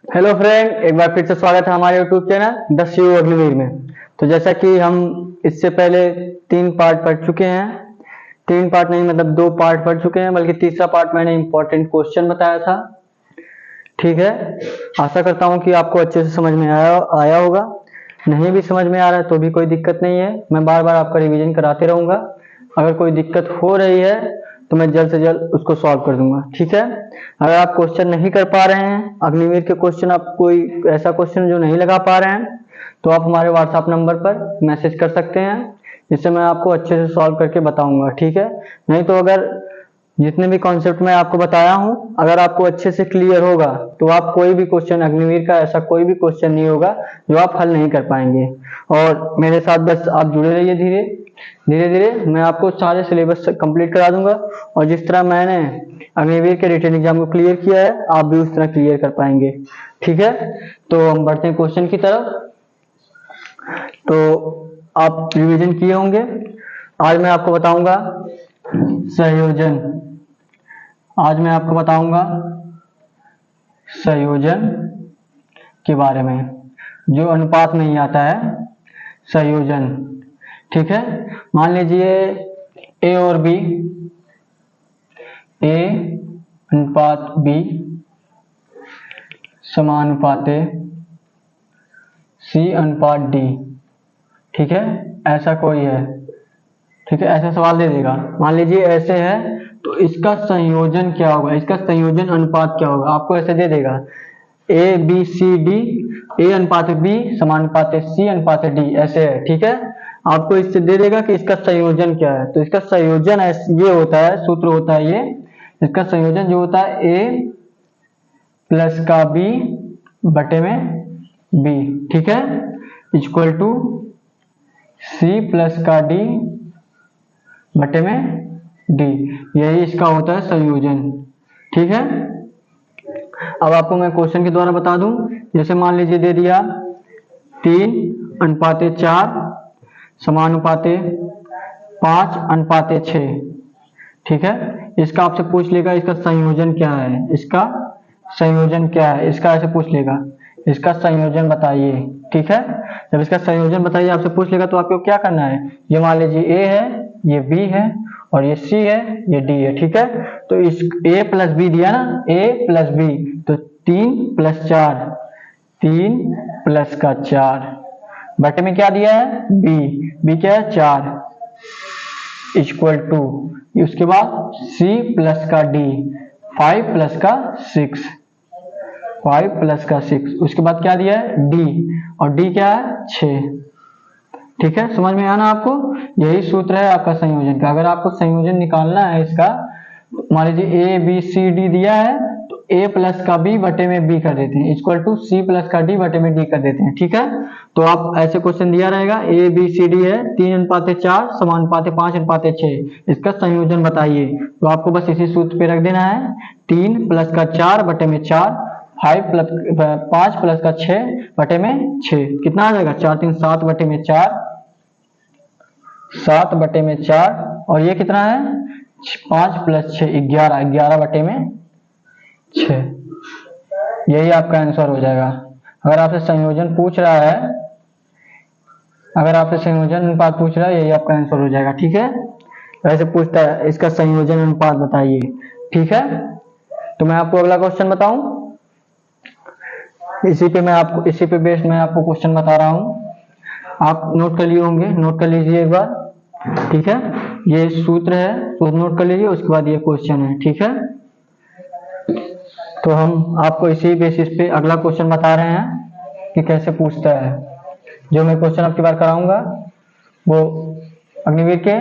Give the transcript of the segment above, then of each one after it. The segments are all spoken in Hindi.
हेलो फ्रेंड, एक बार फिर से स्वागत है हमारे YouTube channel the Shiv Agniveer में। तो जैसा कि हम इससे पहले 3 पार्ट पढ़ चुके हैं, 3 पार्ट नहीं मतलब 2 पार्ट पढ़ चुके हैं, बल्कि तीसरा पार्ट मैंने इम्पोर्टेंट क्वेश्चन बताया था। ठीक है, आशा करता हूँ कि आपको अच्छे से समझ में आया होगा। नहीं भी समझ में आ रहा है तो भी कोई दिक्कत नहीं है, मैं बार बार आपका रिवीजन कराते रहूँगा। अगर कोई दिक्कत हो रही है तो मैं जल्द से जल्द उसको सॉल्व कर दूंगा। ठीक है, अगर आप क्वेश्चन नहीं कर पा रहे हैं, अग्निवीर के क्वेश्चन, आप कोई ऐसा क्वेश्चन जो नहीं लगा पा रहे हैं, तो आप हमारे व्हाट्सएप नंबर पर मैसेज कर सकते हैं, जिससे मैं आपको अच्छे से सॉल्व करके बताऊंगा। ठीक है, नहीं तो अगर जितने भी कॉन्सेप्ट मैं आपको बताया हूं, अगर आपको अच्छे से क्लियर होगा तो आप कोई भी क्वेश्चन, अग्निवीर का ऐसा कोई भी क्वेश्चन नहीं होगा जो आप हल नहीं कर पाएंगे। और मेरे साथ बस आप जुड़े रहिए, धीरे धीरे मैं आपको सारे सिलेबस कंप्लीट करा दूंगा। और जिस तरह मैंने अग्निवीर के रिटन एग्जाम को क्लियर किया है, आप भी उस तरह क्लियर कर पाएंगे। ठीक है, तो हम बढ़ते हैं क्वेश्चन की तरफ। तो आप रिवीजन किए होंगे। आज मैं आपको बताऊंगा संयोजन। आज मैं आपको बताऊंगा संयोजन के बारे में, जो अनुपात नहीं आता है, संयोजन। ठीक है, मान लीजिए ए और बी, ए अनुपात बी समानुपाते सी अनुपात डी। ठीक है, ऐसा कोई है। ठीक है, ऐसा सवाल दे देगा, मान लीजिए ऐसे है, तो इसका संयोजन क्या होगा, इसका संयोजन अनुपात क्या होगा, आपको ऐसे दे देगा ए बी सी डी, ए अनुपात बी समानुपात सी अनुपात डी, ऐसे है। ठीक है, आपको इससे दे देगा कि इसका संयोजन क्या है। तो इसका संयोजन ये होता है, सूत्र होता है ये, इसका संयोजन जो होता है ए प्लस का बी बटे में बी। ठीक है, इक्वल टू सी प्लस का डी बटे में डी, यही इसका होता है संयोजन। ठीक है, अब आपको मैं क्वेश्चन के द्वारा बता दूं। जैसे मान लीजिए दे दिया 3:4 समानुपाते 5:6। ठीक है, इसका आपसे पूछ लेगा इसका संयोजन क्या है, इसका संयोजन क्या है, इसका ऐसे पूछ लेगा, इसका संयोजन बताइए। ठीक है, जब इसका संयोजन बताइए आपसे पूछ लेगा, तो आपको क्या करना है, ये मान लीजिए ए है, ये बी है, और ये सी है, ये डी है। ठीक है, तो इस ए प्लस बी दिया ना, ए प्लस बी, तो 3+4, 3+4 बटे में क्या दिया है, बी, बी क्या है 4, इक्वल टू, उसके बाद सी प्लस का डी 5 प्लस का 6, 5 प्लस का 6, उसके बाद क्या दिया है डी, और डी क्या है 6। ठीक है, समझ में आना आपको, यही सूत्र है आपका संयोजन का। अगर आपको संयोजन निकालना है इसका, मान लीजिए ए बी सी डी दिया है, तो ए प्लस का बी बटे में बी कर देते हैं, इक्वल टू सी प्लस का डी बटे में डी कर देते हैं। ठीक है, तो आप ऐसे क्वेश्चन दिया रहेगा, ए बी सी डी है, 3:4 समानुपाते 5:6, इसका संयोजन बताइए। तो आपको बस इसी सूत्र पे रख देना है, 3 प्लस का 4 बटे में 4, 5 प्लस का 6 बटे में 6, कितना आ जाएगा 4 3 7 बटे में 4, 7 बटे में 4, और ये कितना है 5 प्लस 6 11, 11 बटे में 6, यही आपका आंसर हो जाएगा। अगर आपसे संयोजन पूछ रहा है, अगर आपसे संयोजन अनुपात पूछ रहा है, यही आपका आंसर हो जाएगा। ठीक है, वैसे पूछता है इसका संयोजन अनुपात बताइए। ठीक है, तो मैं आपको अगला क्वेश्चन बताऊं, इसी पे बेस्ड मैं आपको क्वेश्चन बता रहा हूं, आप नोट कर लिए होंगे, नोट कर लीजिए एक बार। ठीक है, ये सूत्र है तो नोट कर लीजिए, उसके बाद ये क्वेश्चन है। ठीक है, तो हम आपको इसी बेसिस पे अगला क्वेश्चन बता रहे हैं कि कैसे पूछता है। जो मैं क्वेश्चन आपकी बार कराऊंगा वो अग्निवीर के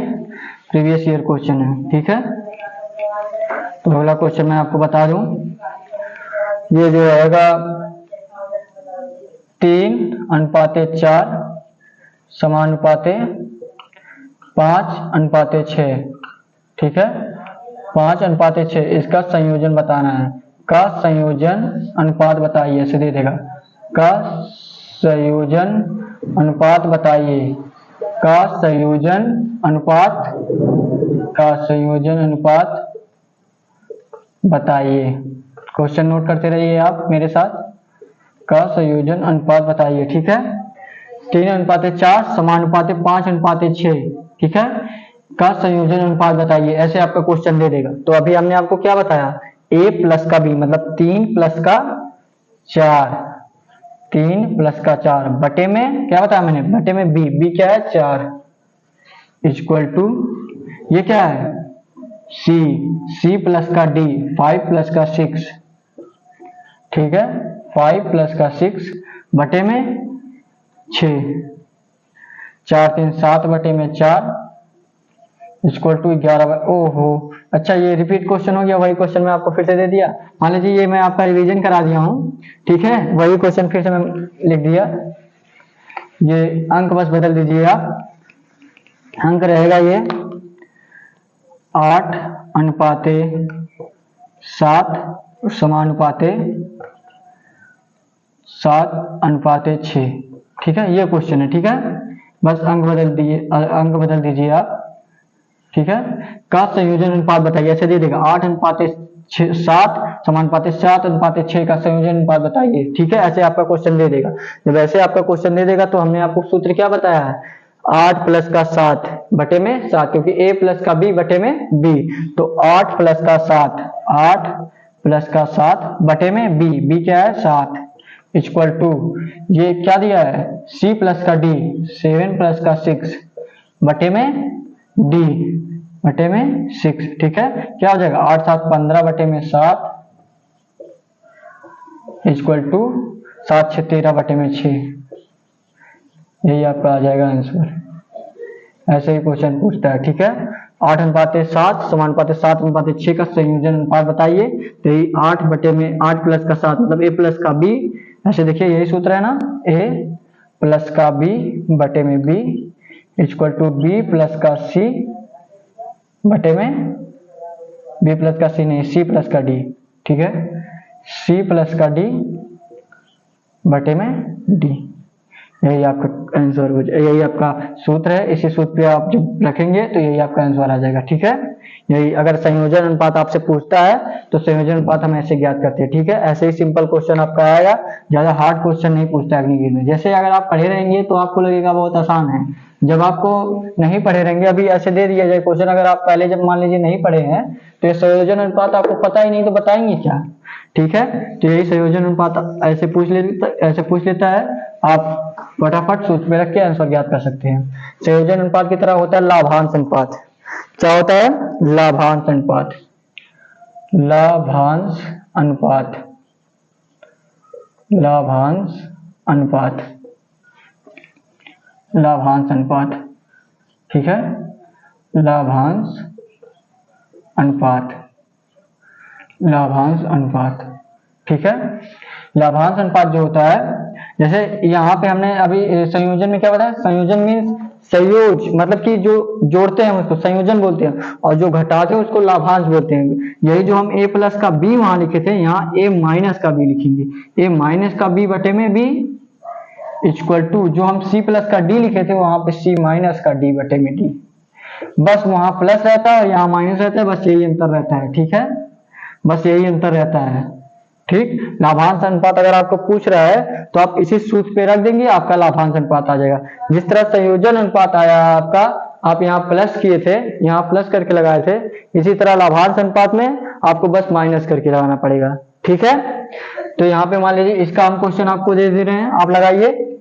प्रीवियस ईयर क्वेश्चन है। ठीक है, तो अगला क्वेश्चन मैं आपको बता दूं, ये जो रहेगा 3:4 समानुपाते 5:6। ठीक है, 5:6, इसका संयोजन बताना है, का संयोजन अनुपात बताइए, ऐसे दे देगा, का संयोजन अनुपात बताइए, का संयोजन अनुपात, का संयोजन अनुपात बताइए। क्वेश्चन नोट करते रहिए आप मेरे साथ। का संयोजन अनुपात बताइए। ठीक है, 3:4 समानुपाते 5:6, ठीक है, का संयोजन अनुपात बताइए, ऐसे आपका क्वेश्चन दे देगा। तो अभी हमने आपको क्या बताया, a प्लस का b मतलब 3 प्लस का 4, 3 प्लस का 4 बटे में क्या बताया मैंने, बटे में b क्या है 4, इक्वल टू ये क्या है c प्लस का d 5 प्लस का 6, ठीक है, 5 प्लस का 6 बटे में 6, 4 3 7 बटे में 4 इक्वल टू 11। ओहो, अच्छा ये रिपीट क्वेश्चन हो गया, वही क्वेश्चन मैं आपको फिर से दे दिया। मान लीजिए ये मैं आपका रिवीजन करा दिया हूँ, ठीक है, वही क्वेश्चन फिर से मैं लिख दिया। ये अंक बस बदल दीजिए आप, अंक रहेगा ये 8:7 समानुपाते 7:6, ठीक है, ये क्वेश्चन है। ठीक है, बस अंक बदल दीजिए आप, ठीक है, का संयोजन अनुपात बताइए, ऐसे दे देगा 8:7 समानुपाते 7:6 का संयोजन अनुपात बताइए। ठीक है, ऐसे आपका क्वेश्चन दे देगा। जब ऐसे आपका क्वेश्चन दे देगा तो हमने आपको सूत्र क्या बताया है, 8 प्लस का 7 बटे में 7, क्योंकि a प्लस का b बटे में b, तो 8 प्लस का 7, 8 प्लस का 7 बटे में b क्या है 7, इक्वल टू ये क्या दिया है c प्लस का d 7 प्लस का 6 बटे में d बटे में 6, ठीक है, क्या हो जाएगा 8 7 15 बटे में 7 इक्वल टू 7 6 13 बटे में 6, यही आपका आ जाएगा आंसर। ऐसे ही क्वेश्चन पूछता है। ठीक है, 8:7 समानुपाते 7:6 का संयोजन अनुपात बताइए। तो ये 8 बटे में 8 प्लस का 7 मतलब a प्लस का b, ऐसे देखिए यही सूत्र है ना, a प्लस का b बटे में b equal to b plus का c बटे में b प्लस का c नहीं c प्लस का d, ठीक है, c प्लस का d बटे में d, यही आपका आंसर हो जाएगा, यही आपका सूत्र है। इसी सूत्र पे आप जब रखेंगे तो यही आपका आंसर आ जाएगा। ठीक है, यही अगर संयोजन अनुपात आपसे पूछता है तो संयोजन अनुपात हम ऐसे ज्ञात करते हैं। ठीक है, ऐसे ही सिंपल क्वेश्चन आपका आएगा, ज्यादा हार्ड क्वेश्चन नहीं पूछता अग्निवीर में। जैसे अगर आप पढ़े रहेंगे तो आपको लगेगा बहुत आसान है, जब आपको नहीं पढ़े रहेंगे, अभी ऐसे दे दिया जाए क्वेश्चन, अगर आप पहले जब मान लीजिए नहीं पढ़े हैं तो ये संयोजन अनुपात आपको पता ही नहीं तो बताएंगे क्या। ठीक है, तो यही संयोजन अनुपात ऐसे पूछ लेता है, आप फटाफट सूत्र में रख के आंसर ज्ञात कर सकते हैं। संयोजन अनुपात की तरह होता है लाभांश अनुपात। क्या होता है, लाभांश अनुपात, लाभांश अनुपात, लाभांश अनुपात, लाभांश अनुपात, ठीक है, लाभांश अनुपात, लाभांश अनुपात, ठीक है। लाभांश अनुपात जो होता है, जैसे यहाँ पे हमने अभी संयोजन में क्या बताया, संयोजन मीन्स संयोज मतलब कि जो जोड़ते हैं उसको संयोजन बोलते हैं, और जो घटाते हैं उसको लाभांश बोलते हैं। यही जो हम a प्लस का b वहां लिखे थे, यहाँ a माइनस का b लिखेंगे, a माइनस का b बटे में b इक्वल टू जो हम c प्लस का d लिखे थे वहां पे c माइनस का d बटे में d, बस वहां प्लस रहता है और यहाँ माइनस रहता है, बस यही अंतर रहता है। ठीक है, बस यही अंतर रहता है। ठीक, लाभांश अनुपात अगर आपको पूछ रहा है तो आप इसी सूत्र पे रख देंगे, आपका लाभांश अनुपात आ जाएगा। जिस तरह संयोजन अनुपात आया आपका, आप यहाँ प्लस किए थे, यहाँ प्लस करके लगाए थे, इसी तरह लाभांश अनुपात में आपको बस माइनस करके लगाना पड़ेगा। ठीक है, तो यहाँ पे मान लीजिए इसका हम क्वेश्चन आपको दे दे रहे हैं, आप लगाइए।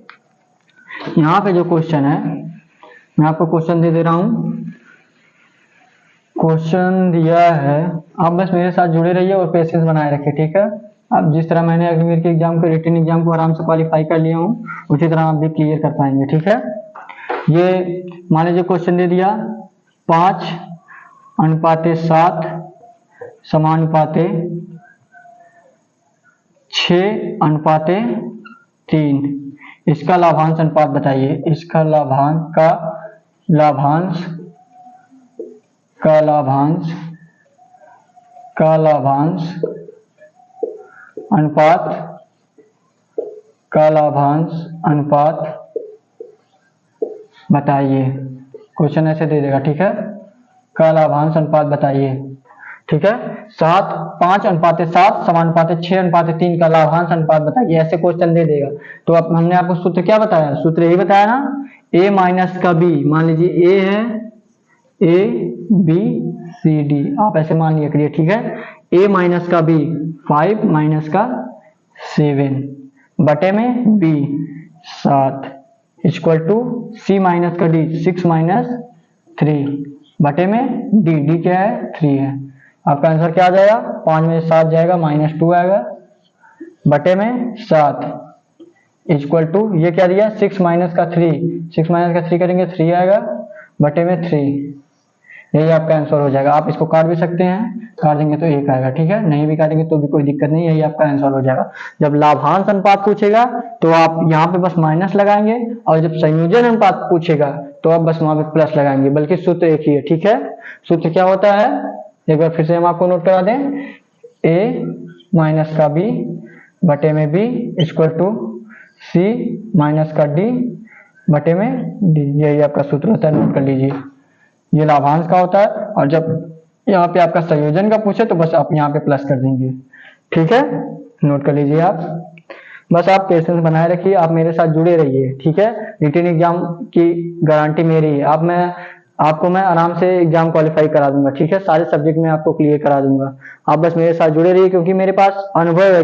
यहाँ पे जो क्वेश्चन है मैं आपको क्वेश्चन दे रहा हूँ, क्वेश्चन दिया है, आप बस मेरे साथ जुड़े रहिए और पेशेंस बनाए रखिए। ठीक है, अब जिस तरह मैंने अग्निवीर के एग्जाम को रिटन एग्जाम को आराम से क्वालिफाई कर लिया हूँ, उसी तरह आप भी क्लियर कर पाएंगे। ठीक है, ये मान लीजिए क्वेश्चन दे दिया 5:7 समानुपाते 6:3, इसका लाभांश अनुपात बताइए। इसका लाभांश अनुपात बताइए। क्वेश्चन ऐसे दे देगा। ठीक है, का लाभांश अनुपात बताइए। ठीक है। 7 5:7 समानुपातिक 6:3 का लाभांश अनुपात बताइए, ऐसे क्वेश्चन दे देगा। तो अब हमने आपको सूत्र क्या बताया, सूत्र यही बताया ना, a माइनस का b, मान लीजिए a है, a b c d, आप ऐसे मान लिया करिए, ठीक है। a माइनस का b 5 माइनस का 7 बटे में b 7 equal to c minus का d 6 माइनस 3 बटे में d क्या है 3 है। आपका आंसर क्या आ जाएगा, 5 में 7 जाएगा -2 आएगा बटे में 7 इक्वल टू ये क्या दिया 6 माइनस का 3 करेंगे 3 आएगा बटे में 3, यही आपका आंसर हो जाएगा। आप इसको काट भी सकते हैं, काट देंगे तो 1 आएगा, ठीक है। नहीं भी काटेंगे तो भी कोई दिक्कत नहीं, यही आपका आंसर हो जाएगा। जब लाभांश अनुपात पूछेगा तो आप यहाँ पे बस माइनस लगाएंगे, और जब संयोजन अनुपात पूछेगा तो आप बस वहां पे प्लस लगाएंगे, बल्कि सूत्र एक ही है, ठीक है। सूत्र क्या होता है, एक बार फिर से हम आपको नोट करा दें, a माइनस का b बटे में b equal to c minus का d बटे में d, यही आपका सूत्र होता है, नोट कर लीजिए। ये लाभांश का होता है, और जब यहाँ पे आपका संयोजन का पूछे तो बस आप यहाँ पे प्लस कर देंगे, ठीक है। नोट कर लीजिए आप, बस आप पेशेंस बनाए रखिए, आप मेरे साथ जुड़े रहिए, ठीक है। रिटन एग्जाम की गारंटी मेरी है, आपको मैं आराम से एग्जाम क्वालिफाई करा दूंगा, ठीक है। सारे सब्जेक्ट में आपको क्लियर करा दूंगा, आप बस मेरे साथ जुड़े रहिए, क्योंकि मेरे पास अनुभव है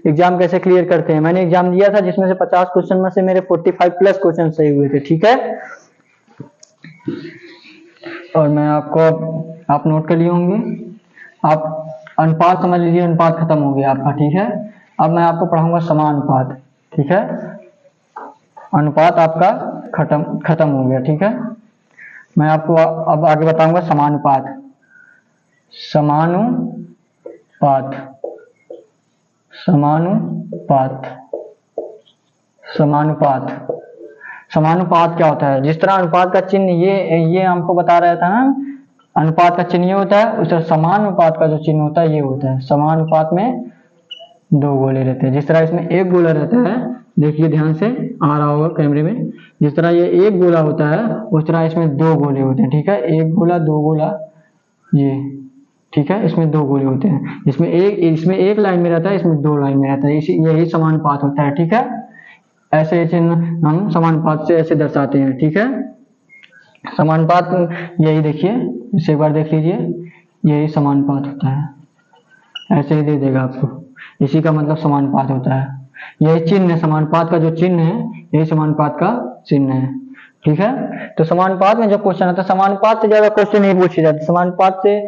एग्जाम कैसे क्लियर करते हैं। मैंने एग्जाम दिया था जिसमें से 50 क्वेश्चन में से मेरे 45 प्लस क्वेश्चन सही हुए थे, ठीक है। और मैं आपको, आप नोट कर लिए होंगे, आप अनुपात समझ लीजिए, अनुपात खत्म हो गया आपका, ठीक है। अब मैं आपको पढ़ाऊंगा समानुपात, ठीक है। अनुपात आपका खत्म हो गया, ठीक है। मैं आपको अब आगे बताऊंगा समानुपात। समानुपात क्या होता है, जिस तरह अनुपात का चिन्ह ये हमको बता रहा था ना, अनुपात का चिन्ह ये होता है, उस तरह समानुपात का जो चिन्ह होता है ये होता है। समानुपात में 2 गोले रहते हैं, जिस तरह इसमें एक गोला रहता है, देखिए ध्यान से आ रहा होगा कैमरे में, जिस तरह ये एक गोला होता है उस तरह इसमें 2 गोले होते हैं, ठीक है। एक गोला 2 गोला ये, ठीक है, इसमें 2 गोले होते हैं, इसमें एक लाइन में रहता है, इसमें 2 लाइन में रहता है, यही समानुपात होता है, ठीक है। ऐसे चिन्ह हम समानुपात से ऐसे दर्शाते हैं, ठीक है। समानुपात यही देखिए, इसे एक बार देख लीजिए, यही समानुपात होता है, ऐसे ही दे देगा आपको, इसी का मतलब समानुपात होता है। यही चिन्ह है समानुपात का, जो चिन्ह है यही समानुपात का चिन्ह है, ठीक है। तो समानुपात में जो क्वेश्चन आता है, समानुपात से ज्यादा क्वेश्चन नहीं पूछे जाते, समानुपात से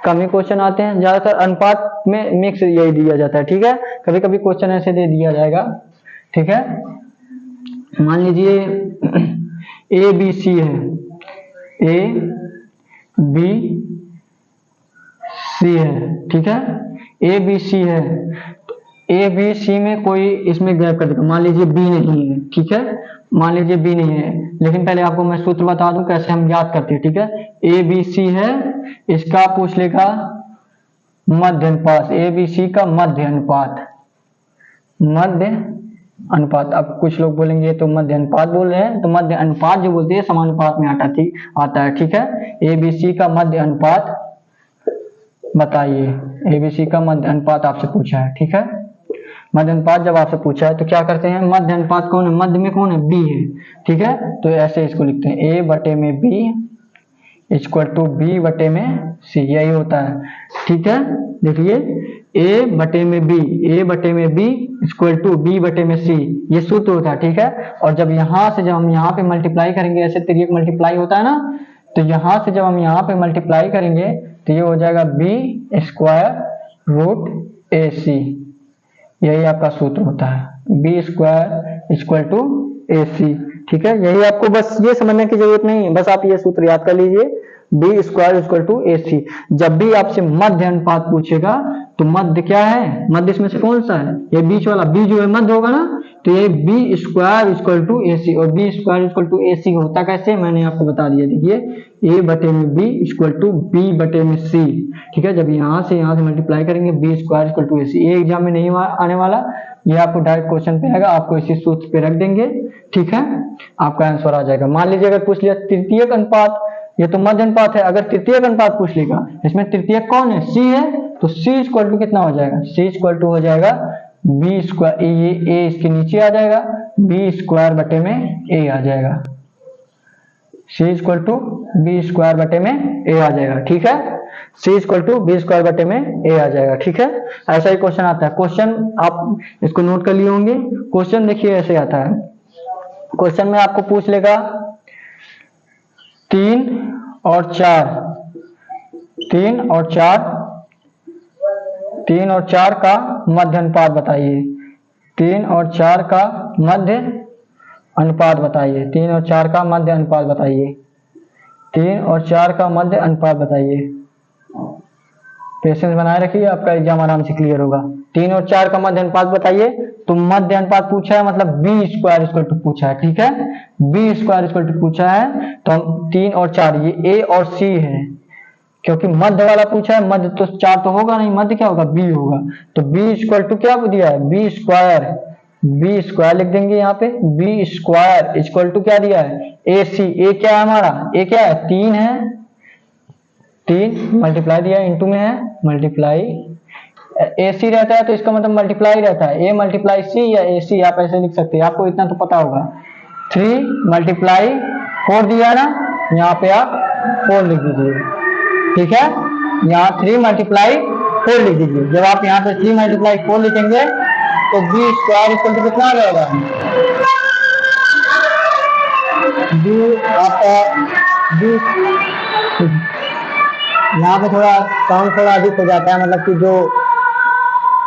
कम ही क्वेश्चन आते हैं, ज्यादातर अनुपात में मिक्स यही दिया जाता है, ठीक है। कभी कभी क्वेश्चन ऐसे दे दिया जाएगा, ठीक है। मान लीजिए ए बी सी है, ए बी सी है, ठीक है। ए बी सी है, ए बी सी में कोई इसमें गैप कर देगा, मान लीजिए बी नहीं है, ठीक है, मान लीजिए बी नहीं है, लेकिन पहले आपको मैं सूत्र बता दूं कैसे हम याद करते हैं, ठीक है। ए बी सी है, इसका पूछ लेगा मध्य अनुपात, ए बी सी का मध्य अनुपात। अब कुछ लोग बोलेंगे तो मध्य अनुपात बोल रहे हैं, तो मध्य अनुपात जो बोलते हैं समानुपात में आता है, ठीक है। ए बी सी का मध्य अनुपात बताइए, एबीसी का मध्य अनुपात आपसे पूछा है, ठीक है। मध्य अनुपात जब आपसे पूछा है तो क्या करते हैं, मध्य अनुपात कौन है, मध्य में कौन है, बी है, ठीक है। तो ऐसे इसको लिखते हैं, ए बटे में बी इक्वल टू बी बटे में सी, यही होता है, ठीक है। देखिए ए बटे में बी इक्वल टू बी बटे में सी, ये सूत्र होता है, ठीक है। और जब हम यहाँ पे मल्टीप्लाई करेंगे, ऐसे तिर्यक मल्टीप्लाई होता है ना, तो यहाँ से जब हम यहाँ पे मल्टीप्लाई करेंगे तो ये हो जाएगा बी स्क्वायर रूट ए सी, यही आपका सूत्र होता है, बी स्क्वायर इक्वल टू ए सी, ठीक है। यही आपको बस ये समझने की जरूरत नहीं है, बस आप ये सूत्र याद कर लीजिए, बी स्क्वायर इक्वल टू ए सी। जब भी आपसे मध्य अनुपात पूछेगा तो मध्य क्या है, मध्य इसमें से कौन सा है, ये बीच वाला, बी जो है मध्य होगा ना, तो ये B square equal to A C, और बी स्क्वायर इक्वल टू ए सी होता कैसे मैंने आपको बता दिया, देखिए ए बटे में बी इक्वल टू बी बटे में सी, ठीक है। जब यहाँ से मल्टीप्लाई करेंगे बी स्क्वायर इक्वल टू ए सी, ये एग्जाम में नहीं आने वाला, ये आपको डायरेक्ट क्वेश्चन पे आएगा, आपको इसी सूत्र पे रख देंगे, ठीक है, आपका आंसर आ जाएगा। मान लीजिए अगर पूछ लिया तृतीयक अनुपात, ये तो मध्य अनुपात है। अगर तृतीयक अनुपात पूछ लेगा, इसमें तृतीयक कौन है, सी है, तो सी इक्वल टू कितना हो जाएगा, सी इक्वल टू हो जाएगा बी स्क्वायर, ये ए इसके नीचे आ जाएगा, बी स्क्वायर बटे में ए आ जाएगा, सी इक्वल टू बी स्क्वायर बटे में ए आ जाएगा। ठीक है, सी इक्वल टू बी स्क्वायर बटे में ए आ जाएगा। ठीक है, ऐसा ही क्वेश्चन आता है। क्वेश्चन आप इसको नोट कर लिए होंगे। क्वेश्चन देखिए ऐसे आता है। क्वेश्चन में आपको पूछ लेगा 3 और 4, 3 और 4 का मध्य अनुपात बताइए, 3 और 4 का मध्य अनुपात बताइए, 3 और 4 का मध्य अनुपात बताइए, 3 और 4 का मध्य अनुपात बताइए। पेशेंस बनाए रखिए, आपका एग्जाम आराम से क्लियर होगा। 3 और 4 का मध्य अनुपात बताइए, तो मध्य अनुपात पूछा है मतलब बी स्क्वायर इक्वल टू पूछा है। ठीक है, बी स्क्वायर इक्वल टू पूछा है, तो हम 3 और 4, ये ए और सी है, क्योंकि मध्य वाला पूछा है, मध्य तो 4 तो होगा नहीं, मध्य क्या होगा, बी होगा। तो बी इक्वल टू क्या दिया है, बी स्क्वायर लिख देंगे यहाँ पे, बी स्क्वायर इक्वल टू क्या दिया है, ए सी। ए क्या है हमारा, ए क्या है, 3 है, 3 मल्टीप्लाई दिया है, इंटू में है मल्टीप्लाई, ए सी रहता है तो इसका मतलब मल्टीप्लाई रहता है, ए मल्टीप्लाई सी या ए सी आप ऐसे लिख सकते हैं, आपको इतना तो पता होगा। 3 मल्टीप्लाई 4 दिया ना, यहाँ पे आप 4 लिख दीजिए। ठीक है, यहाँ 3 मल्टीप्लाई 4 लिख दीजिए। जब आप यहाँ पे 3 मल्टीप्लाई 4 लिखेंगे तो बी स्क्वायर इक्वल टू कितना आ जाएगा, बी आपका बी, यहाँ पे थोड़ा साउंड थोड़ा अधिक हो जाता है, मतलब कि जो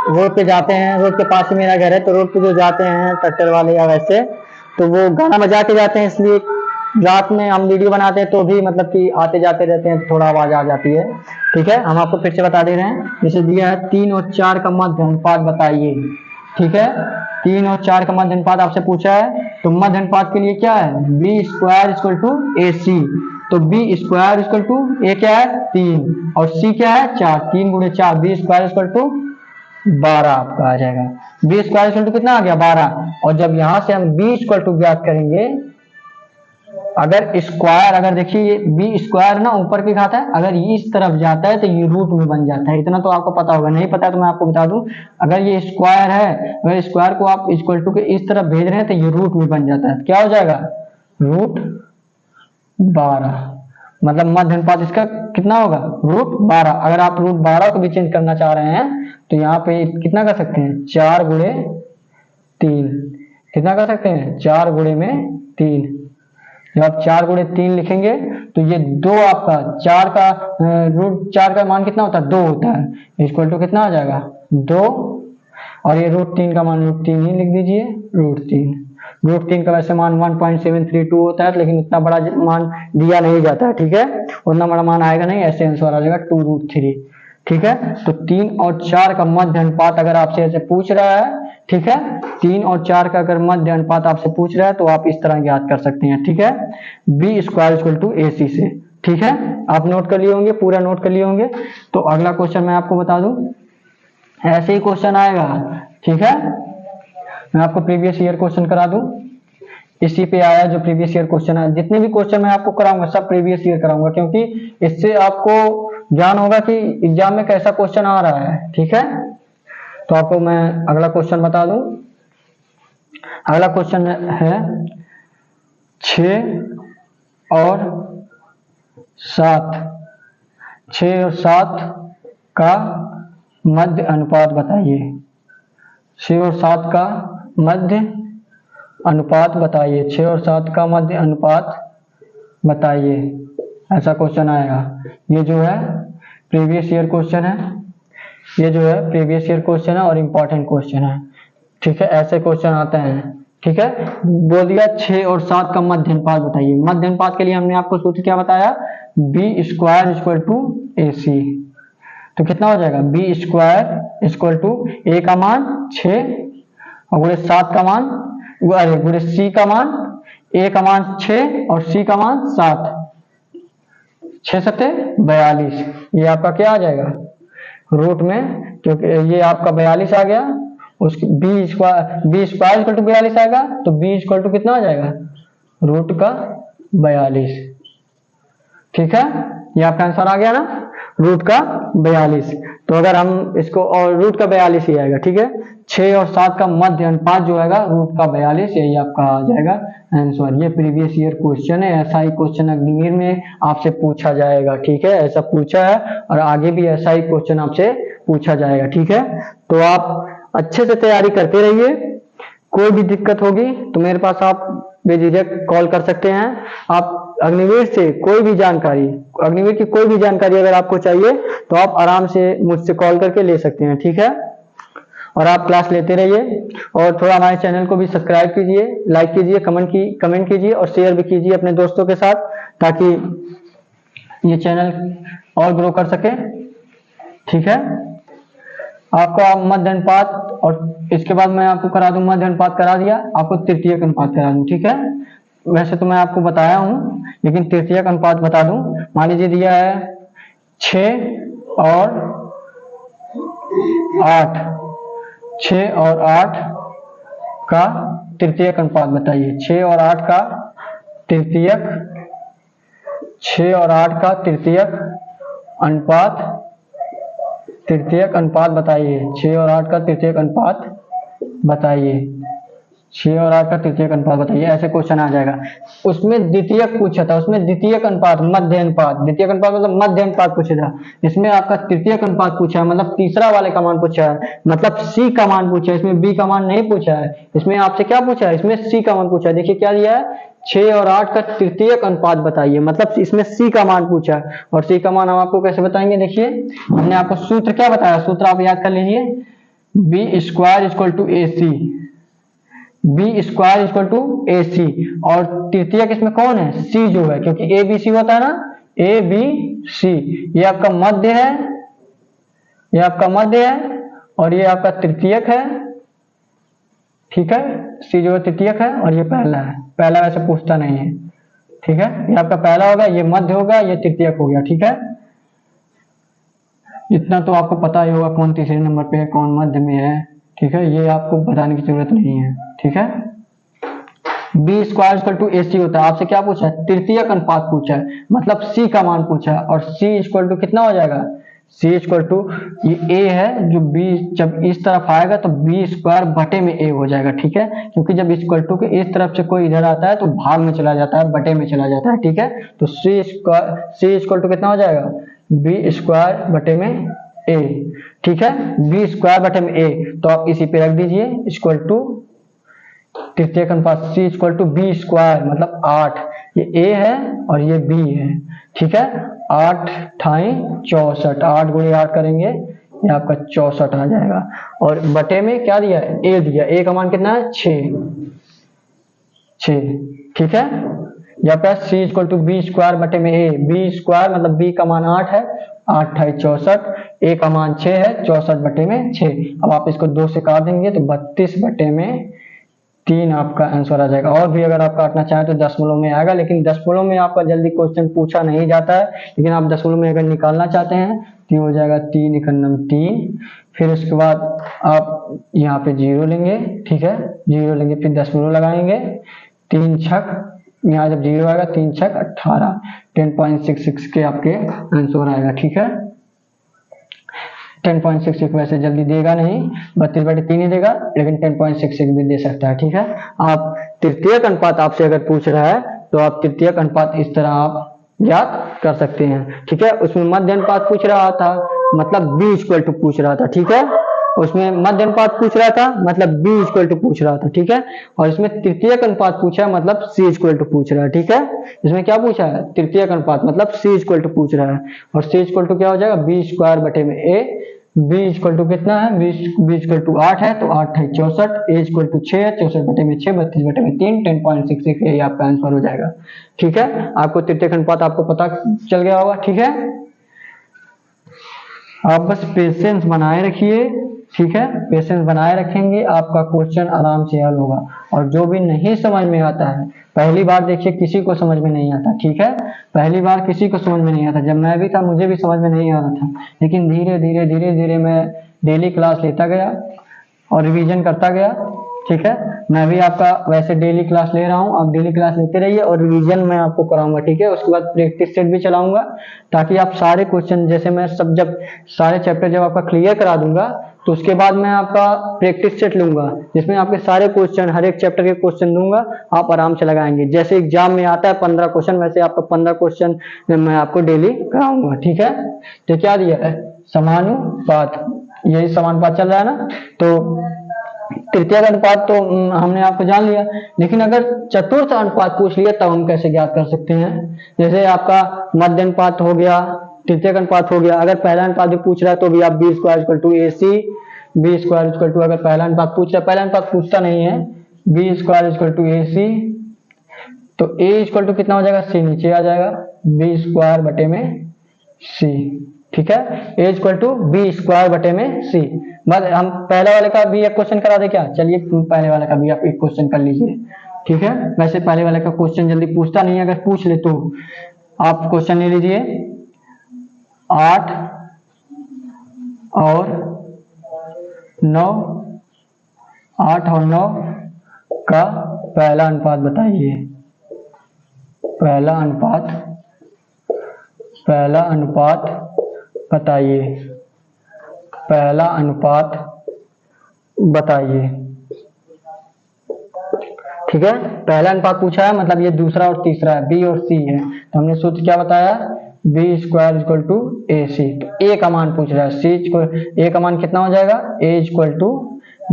रोड पे जाते हैं, रोड के पास ही मेरा घर है, तो रोड पे जो जाते हैं ट्रैक्टर वाले या वैसे, तो वो गाना बजा के जाते हैं, इसलिए रात में हम वीडियो बनाते हैं तो भी मतलब कि आते जाते रहते हैं, थोड़ा आवाज आ जाती है। ठीक है, हम आपको फिर से बता दे रहे हैं। जैसे दिया है 3 और 4 का मध्य अनुपात बताइए। ठीक है, 3 और 4 का मध्य अनुपात आपसे पूछा है, तो मध्य अनुपात के लिए क्या है, बी स्क्वायर इक्वल टू ए सी। तो बी स्क्वायर इक्वल टू ए क्या है 3 और सी क्या है 4, 3 गुणे 4, बी स्क्वायर इक्वल टू 12 आपका आ जाएगा। बी स्क्वायर इक्वल टू कितना आ गया 12। और जब यहां से हम बी इक्वल टू ज्ञात करेंगे, अगर स्क्वायर, अगर देखिए बी स्क्वायर ना ऊपर की घात है, अगर ये इस तरफ जाता है तो ये रूट में बन जाता है, इतना तो आपको पता होगा। नहीं पता तो मैं आपको बता दूं, अगर ये स्क्वायर है, अगर स्क्वायर को आप इक्वल टू के इस तरफ भेज रहे हैं तो ये रूट में बन जाता है, क्या हो जाएगा रूट 12, मतलब मध्य अनुपात इसका कितना होगा रूट 12। अगर आप रूट 12 को भी चेंज करना चाह रहे हैं तो यहाँ पे कितना कर सकते हैं, 4 गुणे 3, कितना कर सकते हैं 4 गुणे में 3। जब आप 4 गुणे 3 लिखेंगे तो ये 2 आपका 4 का रूट 4 का मान कितना होता है 2 होता है, इक्वल टू कितना आ जाएगा 2, और ये रूट 3 का मान रूट 3 ही लिख दीजिए, रूट 3 का वैसे मान 1.732 होता है, लेकिन उतना बड़ा मान दिया नहीं जाता है। ठीक है, उतना बड़ा मान आएगा नहीं, ऐसे आंसर आ जाएगा 2√3। ठीक है, तो 3 और 4 का मध्य अनुपात अगर आपसे ऐसे पूछ रहा है, ठीक है, 3 और 4 का अगर मध्य अनुपात आपसे पूछ रहा है तो आप इस तरह ज्ञात कर सकते हैं। ठीक है, बी स्क्वायर इक्वल टू ए सी से। ठीक है, आप नोट कर लिए होंगे, पूरा नोट कर लिए होंगे। तो अगला क्वेश्चन मैं आपको बता दूं, ऐसे ही क्वेश्चन आएगा। ठीक है, मैं आपको प्रीवियस ईयर क्वेश्चन करा दूं, इसी पे आया जो प्रीवियस ईयर क्वेश्चन है। जितने भी क्वेश्चन मैं आपको कराऊंगा सब प्रीवियस ईयर कराऊंगा, क्योंकि इससे आपको ज्ञान होगा कि एग्जाम में कैसा क्वेश्चन आ रहा है। ठीक है, तो आपको मैं अगला क्वेश्चन बता दूं। अगला क्वेश्चन है 6 और 7, 6 और 7 का मध्य अनुपात बताइए, 6 और 7 का मध्य अनुपात बताइए, 6 और 7 का मध्य अनुपात बताइए, ऐसा क्वेश्चन आएगा। ये जो है प्रीवियस ईयर क्वेश्चन है, ये जो है प्रीवियस ईयर क्वेश्चन है और इम्पोर्टेंट क्वेश्चन है। ठीक है, ऐसे क्वेश्चन आते हैं। ठीक है, बोल दिया 6 और 7 का मध्य अनुपात बताइए। मध्य अनुपात के लिए हमने आपको सूत्र क्या बताया, बी स्क्वायर इक्वल टू ए सी। तो कितना हो जाएगा बी स्क्वायर इक्वल टू ए का मान 6 और गुणे 7 का मान, अरे गुणे सी का मान, ए का मान 6 और सी का मान 7, 6 सत्ते 42। ये आपका क्या आ जाएगा रूट में, क्योंकि ये आपका 42 आ गया, उसकी बी स्क्वायर इक्वल टू 42 आएगा, तो बी इक्वल टू कितना आ जाएगा रूट का 42। ठीक है, ये आपका आंसर आ गया ना, रूट का 42। तो अगर हम इसको, और रूट का 42 ही आएगा, ठीक है। 6 और 7 का मध्य अनुपात जो आएगा रूट का 42, यही आपका आ जाएगा आंसर। ये प्रीवियस ईयर क्वेश्चन है, ऐसा ही क्वेश्चन अग्निवीर में आपसे पूछा जाएगा, ठीक है। ऐसा पूछा है और आगे भी ऐसा ही क्वेश्चन आपसे पूछा जाएगा, ठीक है। तो आप अच्छे से तैयारी करते रहिए। कोई भी दिक्कत होगी तो मेरे पास आप बेझिझक कॉल कर सकते हैं। आप अग्निवीर से कोई भी जानकारी, अग्निवीर की कोई भी जानकारी अगर आपको चाहिए तो आप आराम से मुझसे कॉल करके ले सकते हैं, ठीक है। और आप क्लास लेते रहिए और थोड़ा हमारे चैनल को भी सब्सक्राइब कीजिए, लाइक कीजिए, कमेंट कीजिए और शेयर भी कीजिए अपने दोस्तों के साथ, ताकि ये चैनल और ग्रो कर सके, ठीक है। आपका मध्य अनुपात, और इसके बाद मैं आपको करा दूं, मध्य अनुपात करा दिया, आपको तृतीयक अनुपात करा दूं, ठीक है। वैसे तो मैं आपको बताया हूं, लेकिन तृतीयक अनुपात बता दूं। मान लीजिए दिया है 6 और 8, 6 और 8 का तृतीयक अनुपात बताइए। 6 और 8 का तृतीयक, 6 और 8 का तृतीयक अनुपात, तृतीयक अनुपात बताइए। 6 और 8 का तृतीयक अनुपात बताइए। 6 और 8 का तृतीयक अनुपात बताइए, ऐसे क्वेश्चन आ जाएगा। उसमें द्वितीयक पूछा था, उसमें द्वितीयक अनुपात, मध्य अनुपात, द्वितीयक अनुपात मतलब मध्य अनुपात पूछा था। इसमें आपका तृतीयक अनुपात पूछा है, मतलब तीसरा वाले का मान पूछा है, मतलब सी का मान पूछा है। इसमें बी का मान नहीं पूछा है। इसमें आपसे क्या पूछा है, इसमें सी का मान पूछा है। देखिए क्या दिया है, 6 और 8 का तृतीयक अनुपात बताइए, मतलब इसमें सी का मान पूछा है। और सी का मान हम आपको कैसे बताएंगे, देखिए हमने आपको सूत्र क्या बताया, सूत्र आप याद कर लीजिए, B square equal to A C, B square equal to A C. और तृतीयक इसमें कौन है, सी जो है, क्योंकि ए बी सी होता है ना, ए बी सी। ये आपका मध्य है, ये आपका मध्य है और ये आपका तृतीयक है, ठीक है। सी जो है तृतीयक है और ये पहला है, पहला वैसे पूछता नहीं है, ठीक है। ये आपका पहला होगा, ये मध्य होगा, ये तृतीयक हो गया, ठीक है। इतना तो आपको पता ही होगा, कौन तीसरे नंबर पे है, कौन मध्य में है, ठीक है। ये आपको बताने की जरूरत नहीं है, ठीक है। बी स्क्वायर इक्वल टू ए सी होता है। आपसे क्या पूछा है, तृतीयक अनुपात पूछा है, मतलब सी का मान पूछा है। और सी इक्वल टू कितना हो जाएगा, सी इक्वल टू, ये ए है, जो बी जब इस तरफ आएगा तो बी स्क्वायर बटे में ए हो जाएगा, ठीक है। क्योंकि जब इक्वल टू के इस तरफ से कोई इधर आता है तो भाग में चला जाता है, बटे में चला जाता है, ठीक है। तो सी इक्वल टू कितना हो जाएगा, बी स्क्वायर बटे में ए, ठीक है। बी स्क्वायर बटे में ए, तो आप इसी पे रख दीजिए, इक्वल टू तृतीयक अनुपात सी इक्वल टू बी स्क्वायर, मतलब 8, ये ए है और ये बी है, ठीक है। 8 ठाई 64, 8 गुणे 8 करेंगे, ये आपका 64 आ जाएगा। और बटे में क्या दिया है, ए दिया, ए का मान कितना है, 6, ठीक है। या फिर सी इक्वल टू बी स्क्वायर बटे में ए, बी स्क्वायर मतलब बी का मान 8 है, 8 ठाई 64, ए का मान 6 है, 64 बटे में 6। अब आप इसको 2 से काट देंगे तो 32 बटे में 3 आपका आंसर आ जाएगा। और भी अगर आप काटना चाहें तो दशमलव में आएगा, लेकिन दशमलव में आपका जल्दी क्वेश्चन पूछा नहीं जाता है। लेकिन आप दशमलव में अगर निकालना चाहते हैं तो हो जाएगा 3 एकम 3। फिर उसके बाद आप यहाँ पे 0 लेंगे, ठीक है, 0 लेंगे, फिर दशमलव लगाएंगे, 3 छक, यहाँ जब 0 आएगा 3 छक 18, 10.66 के आपके आंसर आएगा, ठीक है। 10.66 वैसे जल्दी देगा नहीं, 32/3 ही देगा, लेकिन 10.66 भी दे सकता है, ठीक है। आप तृतीयक अनुपात आपसे अगर पूछ रहा है तो आप तृतीयक अनुपात इस तरह आप याद कर सकते हैं, ठीक है। उसमें मध्य अनुपात पूछ रहा था, मतलब बी इक्वल टू पूछ रहा था, ठीक है। उसमें मध्य अनुपात पूछ रहा था, मतलब बी इक्वल टू पूछ रहा था, ठीक है। और इसमें तृतीयक अनुपात पूछा है, मतलब सी इक्वल टू पूछ रहा है, ठीक है। इसमें क्या पूछा है, तृतीयक अनुपात, मतलब सी इक्वल टू पूछ रहा है। और सी इक्वल टू क्या हो जाएगा, बी स्क्वायर बटे में ए, बी इक्वल टू कितना है, बी इक्वल टू 8 है, तो 8 है 64, ए इक्वल टू 6 है, 64 बटे में 6, 32 बटे में 3, 10.66 यही आपका आंसर हो जाएगा, ठीक है। आपको तृतीयक अनुपात आपको पता चल गया होगा, ठीक है। आप बस पेशेंस बनाए रखिए, ठीक है। पेशेंस बनाए रखेंगे, आपका क्वेश्चन आराम से हल होगा। और जो भी नहीं समझ में आता है, पहली बार देखिए किसी को समझ में नहीं आता, ठीक है। पहली बार किसी को समझ में नहीं आता, जब मैं भी था मुझे भी समझ में नहीं आ रहा था, लेकिन धीरे धीरे मैं डेली क्लास लेता गया और रिवीजन करता गया, ठीक है। मैं भी आपका वैसे डेली क्लास ले रहा हूँ, आप डेली क्लास लेते रहिए और रिवीजन मैं आपको कराऊंगा, ठीक है। उसके बाद प्रैक्टिस सेट भी चलाऊंगा ताकि आप सारे क्वेश्चन, जैसे मैं सब जब सारे चैप्टर जब आपका क्लियर करा दूंगा तो उसके बाद मैं आपका प्रैक्टिस सेट लूंगा जिसमें आपके सारे क्वेश्चन, हर एक चैप्टर के क्वेश्चन दूंगा, आप आराम से लगाएंगे। जैसे एग्जाम में आता है 15 क्वेश्चन, वैसे आपका 15 क्वेश्चन मैं आपको डेली कराऊंगा, ठीक है। तो क्या दिया है, समानुपात, यही समानुपात चल रहा है ना। तो तृतीयक अनुपात तो हमने आपको जान लिया, लेकिन अगर चतुर्थ अनुपात पूछ लिया तब हम कैसे ज्ञात कर सकते हैं। जैसे आपका मध्य अनुपात हो गया, तृतीयक अनुपात हो गया, अगर पहला अनुपात भी पूछ रहा है तो भी आप b square equal to A C, B square equal to, अगर पहला अनुपात पूछ रहा है, पहला अनुपात पूछता नहीं है, बी स्क्वायर इक्वल टू ए सी, तो ए इक्वल टू कितना हो जाएगा, सी नीचे आ जाएगा, बी स्क्वायर बटे में सी, ठीक है। ए इक्वल टू बी स्क्वायर बटे में सी। बस हम पहले वाले का भी एक क्वेश्चन करा दे क्या, चलिए पहले वाले का भी आप एक क्वेश्चन कर लीजिए, ठीक है। वैसे पहले वाले का क्वेश्चन जल्दी पूछता नहीं है, अगर पूछ ले तो आप क्वेश्चन ले लीजिए। 8 और 9, 8 और 9 का पहला अनुपात बताइए। पहला अनुपात बताइए, पहला अनुपात बताइए, ठीक है। पहला अनुपात पूछा है, मतलब ये दूसरा और तीसरा है, बी और सी है, तो हमने सूत्र क्या बताया, बी स्क्वायर इक्वल टू ए सी। तो ए का मान पूछ रहा है, सी ए का मान कितना हो जाएगा, ए इक्वल टू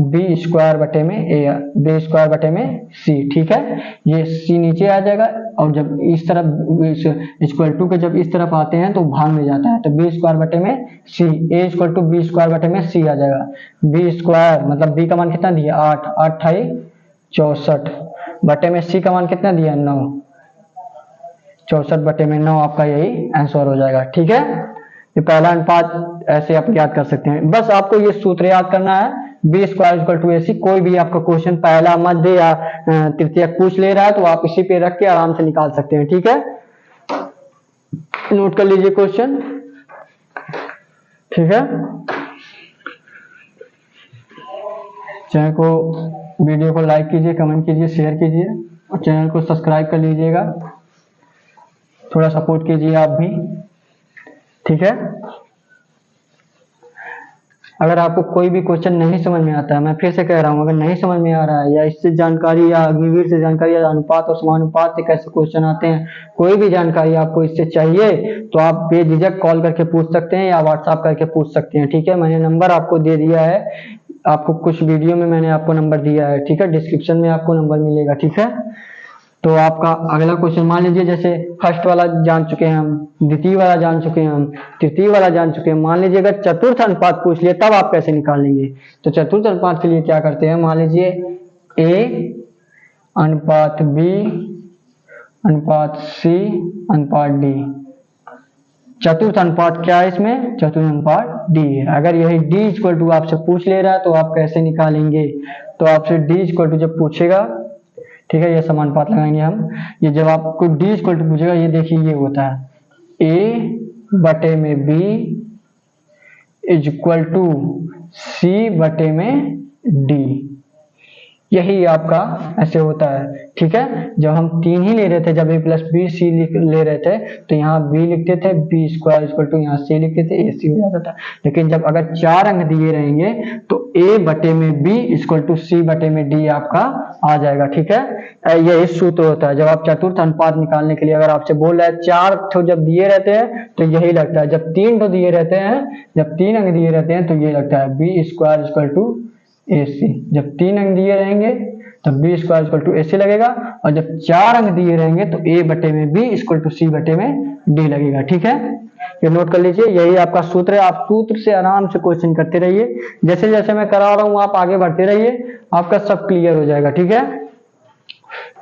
बी स्क्वायर बटे में ए, बी स्क्वायर बटे में सी, ठीक है। ये सी नीचे आ जाएगा और जब इस तरफ इक्वल टू के जब इस तरफ आते हैं तो भाग में जाता है, तो बी स्क्वायर बटे में सी, ए इक्वल टू बी स्क्वायर बटे में सी आ जाएगा। बी स्क्वायर मतलब बी का मान कितना दिया 8, 8 64 बटे में सी का मान कितना दिया 9, 64 बटे में 9, आपका यही आंसर हो जाएगा, ठीक है। ये पहला अनुपात ऐसे आप याद कर सकते हैं। बस आपको ये सूत्र याद करना है, बी स्क्वायर इक्वल टू ए सी। कोई भी आपका क्वेश्चन पहला, मध्य या तृतीयक पूछ ले रहा है तो आप इसी पे रख के आराम से निकाल सकते हैं, ठीक है। नोट कर लीजिए क्वेश्चन, ठीक है। चैनल को, वीडियो को लाइक कीजिए, कमेंट कीजिए, शेयर कीजिए और चैनल को सब्सक्राइब कर लीजिएगा, थोड़ा सपोर्ट कीजिए आप भी, ठीक है। अगर आपको कोई भी क्वेश्चन नहीं समझ में आता है, मैं फिर से कह रहा हूं, अगर नहीं समझ में आ रहा है या इससे जानकारी या अग्निवीर से जानकारी या अनुपात और समानुपात से कैसे क्वेश्चन आते हैं, कोई भी जानकारी आपको इससे चाहिए तो आप बेझिझक कॉल करके पूछ सकते हैं या व्हाट्सएप करके पूछ सकते हैं, ठीक है। मैंने नंबर आपको दे दिया है, आपको कुछ वीडियो में मैंने आपको नंबर दिया है, ठीक है। डिस्क्रिप्शन में आपको नंबर मिलेगा, ठीक है। तो आपका अगला क्वेश्चन मान लीजिए, जैसे फर्स्ट वाला जान चुके हैं हम, द्वितीय वाला जान चुके हैं हम, तृतीय वाला जान चुके हैं। मान लीजिए अगर चतुर्थ अनुपात पूछ लिया तब आप कैसे निकालेंगे। तो चतुर्थ अनुपात के लिए क्या करते हैं, मान लीजिए ए अनुपात बी अनुपात सी अनुपात डी। चतुर्थ अनुपात क्या है इसमें, चतुर्थ अनुपात डी है। अगर यही डी इक्वल टू आपसे पूछ ले रहा है तो आप कैसे निकालेंगे, तो आपसे डी इक्वल टू जब पूछेगा, ठीक है, ये समानुपात लगाएंगे हम। ये जब आपको डी इक्वल टू पूछेगा, ये देखिए ये होता है ए बटे में बी इज इक्वल टू सी बटे में डी, यही आपका ऐसे होता है, ठीक है। जब हम 3 ही ले रहे थे, जब a प्लस बी सी ले रहे थे तो यहाँ b लिखते थे, बी स्क्वायर इक्वल टू यहाँ c लिखते थे, ए सी हो जाता था। लेकिन जब अगर 4 अंक दिए रहेंगे तो a बटे में b इक्वल टू सी बटे में d आपका आ जाएगा, ठीक है। यही सूत्र होता है जब आप चतुर्थ अनुपात निकालने के लिए, अगर आपसे बोल रहा है 4 ठो जब दिए रहते हैं तो यही लगता है, जब 3 ठो दिए रहते हैं, जब 3 अंक दिए रहते हैं तो ये लगता है बी स्क्वायर इक्वल टू ए सी। जब 3 अंक दिए रहेंगे तो बी स्क्वायर इक्वल टू ए सी लगेगा, और जब 4 अंक दिए रहेंगे तो ए बटे में बी इक्वल टू सी बटे में डी लगेगा, ठीक है। ये नोट कर लीजिए, यही आपका सूत्र है। आप सूत्र से आराम से क्वेश्चन करते रहिए, जैसे जैसे मैं करा रहा हूँ आप आगे बढ़ते रहिए, आपका सब क्लियर हो जाएगा, ठीक है।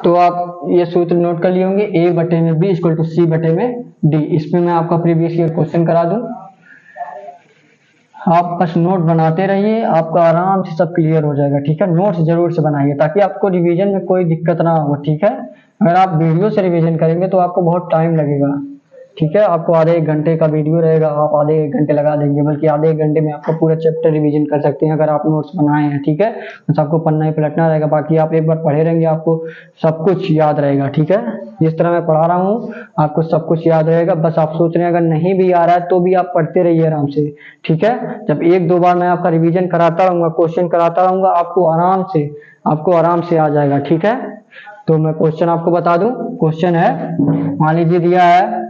तो आप ये सूत्र नोट कर लिए होंगे, ए बटे में बी इक्वल टू सी बटे में डी। इसमें मैं आपका प्रीवियस ईयर क्वेश्चन करा दूं, आप बस नोट बनाते रहिए, आपका आराम से सब क्लियर हो जाएगा, ठीक है। नोट्स जरूर से बनाइए ताकि आपको रिवीजन में कोई दिक्कत ना हो, ठीक है। अगर आप वीडियो से रिवीजन करेंगे तो आपको बहुत टाइम लगेगा, ठीक है, आपको आधे एक घंटे का वीडियो रहेगा, आप आधे एक घंटे लगा देंगे, बल्कि आधे एक घंटे में आपको पूरा चैप्टर रिवीजन कर सकते हैं अगर आप नोट्स बनाए हैं। ठीक है, बस आपको पन्ना ही पलटना रहेगा, बाकी आप एक बार पढ़े रहेंगे आपको सब कुछ याद रहेगा। ठीक है, जिस तरह मैं पढ़ा रहा हूँ आपको सब कुछ याद रहेगा। बस आप सोच रहे हैं अगर नहीं भी आ रहा है तो भी आप पढ़ते रहिए आराम से। ठीक है, जब एक दो बार मैं आपका रिवीजन कराता रहूंगा, क्वेश्चन कराता रहूंगा, आपको आराम से आ जाएगा। ठीक है, तो मैं क्वेश्चन आपको बता दूं। क्वेश्चन है, मान लीजिए दिया है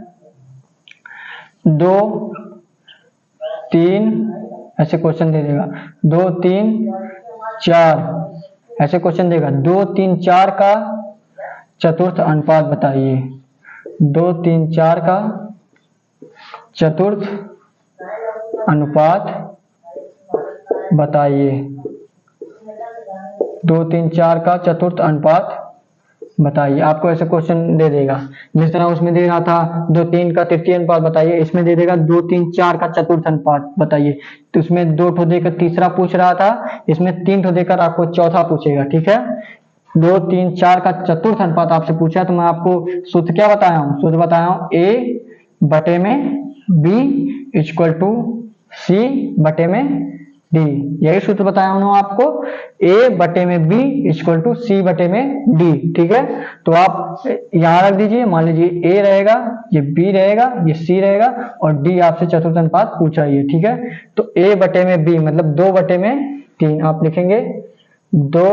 2 3 ऐसे क्वेश्चन दे देगा, 2 3 4 ऐसे क्वेश्चन देगा, 2 3 4 का चतुर्थ अनुपात बताइए। 2 3 4 का चतुर्थ अनुपात बताइए। 2 3 4 का चतुर्थ अनुपात बताइए। आपको ऐसे क्वेश्चन दे देगा, जिस तरह उसमें दे रहा था 2 3 का तृतीय अनुपात बताइए, इसमें दे देगा 2 3 4 का चतुर्थ अनुपात बताइए। तो उसमें 2 ठो देकर तीसरा पूछ रहा था, इसमें 3 ठो देकर आपको चौथा पूछेगा। ठीक है, 2 3 4 का चतुर्थ अनुपात आपसे पूछा, तो मैं आपको सूत्र क्या बताया हूँ? सूत्र बताया हूँ A बटे में B इक्वल टू C बटे में D। यही सूत्र बताया हूँ आपको, A बटे में B इक्वल टू C बटे में D। ठीक है, तो आप यहाँ रख दीजिए, मान लीजिए A रहेगा, ये B रहेगा, ये C रहेगा, और D आपसे चतुर्थ अनुपात पूछा है। ठीक है, तो A बटे में B मतलब 2 बटे में 3 आप लिखेंगे, 2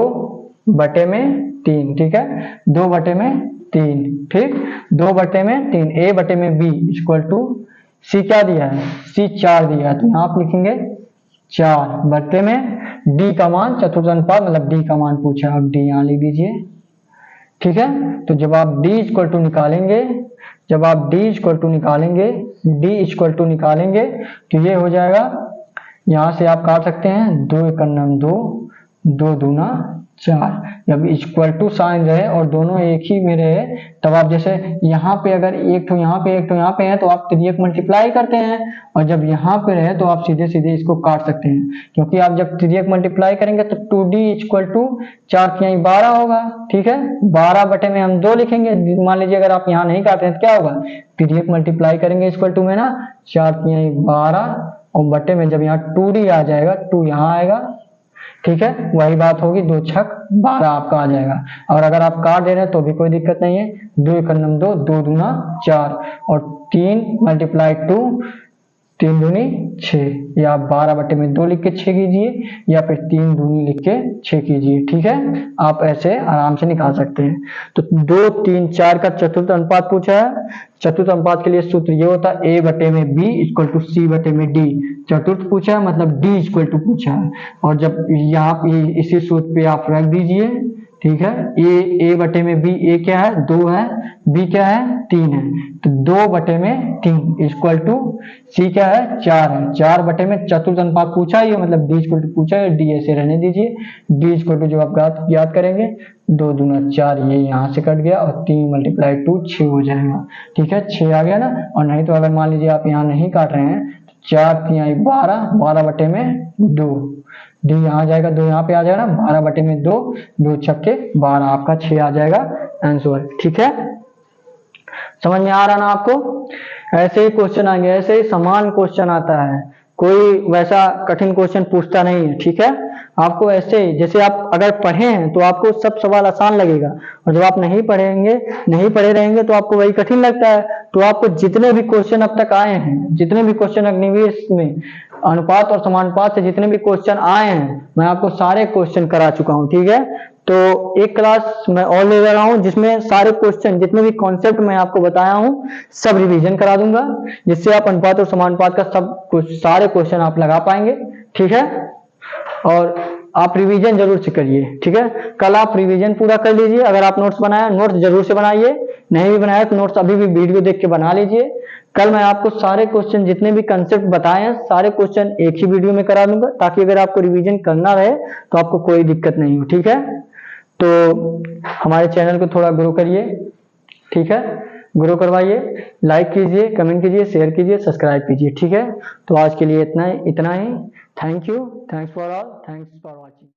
बटे में 3। ठीक है, 2 बटे में 3। ठीक, 2 बटे में 3, A बटे में B इक्वल टू C क्या दिया है? C 4 दिया है, तो यहाँ आप लिखेंगे 4 बटे में D का मान चतुर्थ अनुपात मतलब D का मान पूछा, आप D यहाँ लिख दीजिए। ठीक है, तो जब आप D इक्वल टू निकालेंगे, D इक्वल टू निकालेंगे तो ये हो जाएगा, यहाँ से आप काट सकते हैं, 2 एक 2, 2 दूना 4। जब इक्वल टू साइन रहे और दोनों एक ही में रहे, तब आप जैसे यहाँ पे अगर एक तो यहाँ पे एक तो यहाँ पे है तो आप तिर्यक मल्टीप्लाई करते हैं, और जब यहाँ पे रहे तो आप सीधे सीधे इसको काट सकते हैं, क्योंकि आप जब तिर्यक मल्टीप्लाई करेंगे तो 2D इक्वल टू 4 की 12 होगा। ठीक है, 12 बटे में हम 2 लिखेंगे। मान लीजिए अगर आप यहाँ नहीं काटते हैं तो क्या होगा? तिर्यक मल्टीप्लाई करेंगे इक्वल टू में ना 4 की 12, और बटे में जब यहाँ 2D आ जाएगा, 2 यहाँ आएगा। ठीक है, वही बात होगी, 2 छक 12 आपका आ जाएगा। और अगर आप काट दे रहे हैं तो भी कोई दिक्कत नहीं है, 2 एक 2, 2 दूना 4, और 3 मल्टीप्लाई 2, 3 दूनी 6, या आप 12 बटे में 2 लिख के 6 कीजिए, या फिर 3 दूनी लिख के 6 कीजिए। ठीक है, आप ऐसे आराम से निकाल सकते हैं। तो 2 3 4 का चतुर्थ अनुपात पूछा है। चतुर्थ अनुपात के लिए सूत्र ये होता है, A बटे में B इक्वल टू C बटे में D। चतुर्थ पूछा है मतलब D इक्वल टू पूछा है, और जब यहाँ इसी सूत्र पे आप रख दीजिए। ठीक है, A बटे में B, A क्या है? 2 है, B क्या है? 3 है, तो 2 बटे में 3 इक्वल टू C क्या है? 4 है, 4 बटे में चतुर्थ अनुपात पूछा है, मतलब D इक्वल टू पूछा है, D ऐसे रहने दीजिए। D इक्वल टू जब आप याद करेंगे, 2 दूना 4, ये यहाँ से कट गया, और 3 मल्टीप्लाई 2 6 हो जाएगा। ठीक है, 6 आ गया ना। और नहीं तो अगर मान लीजिए आप यहाँ नहीं काट रहे हैं, 4 3 12, 12 बटे में 2, D यहाँ आ जाएगा, 2 यहाँ पे आ जाएगा ना, 12 बटे में 2, 2 छक्के 12, आपका 6 आ जाएगा आंसर। ठीक है, समझ में आ रहा ना आपको? ऐसे ही क्वेश्चन आएंगे, ऐसे ही समान क्वेश्चन आता है, कोई वैसा कठिन क्वेश्चन पूछता नहीं है। ठीक है, आपको ऐसे ही, जैसे आप अगर पढ़े हैं तो आपको सब सवाल आसान लगेगा, और जब आप नहीं पढ़े रहेंगे तो आपको वही कठिन लगता है। तो आपको जितने भी क्वेश्चन अब तक आए हैं, जितने भी क्वेश्चन अग्निवेश में अनुपात और समानुपात से जितने भी क्वेश्चन आए हैं, मैं आपको सारे क्वेश्चन करा चुका हूँ। ठीक है, तो एक क्लास मैं और ले रहा हूँ जिसमें सारे क्वेश्चन, जितने भी कॉन्सेप्ट मैं आपको बताया हूँ, सब रिवीजन करा दूंगा, जिससे आप अनुपात और समानुपात का सब कुछ सारे क्वेश्चन आप लगा पाएंगे। ठीक है, और आप रिवीजन जरूर से करिए। ठीक है, कल आप रिवीजन पूरा कर लीजिए। अगर आप नोट्स बनाया, नोट्स जरूर से बनाइए, नहीं भी बनाया तो नोट्स अभी भी वीडियो देख के बना लीजिए। कल मैं आपको सारे क्वेश्चन, जितने भी कंसेप्ट बताए हैं, सारे क्वेश्चन एक ही वीडियो में करा दूंगा, ताकि अगर आपको रिवीजन करना रहे तो आपको कोई दिक्कत नहीं हो। ठीक है, तो हमारे चैनल को थोड़ा ग्रो करिए। ठीक है, ग्रो करवाइए, लाइक कीजिए, कमेंट कीजिए, शेयर कीजिए, सब्सक्राइब कीजिए। ठीक है, तो आज के लिए इतना ही। Thank you, thanks for all, thanks for watching.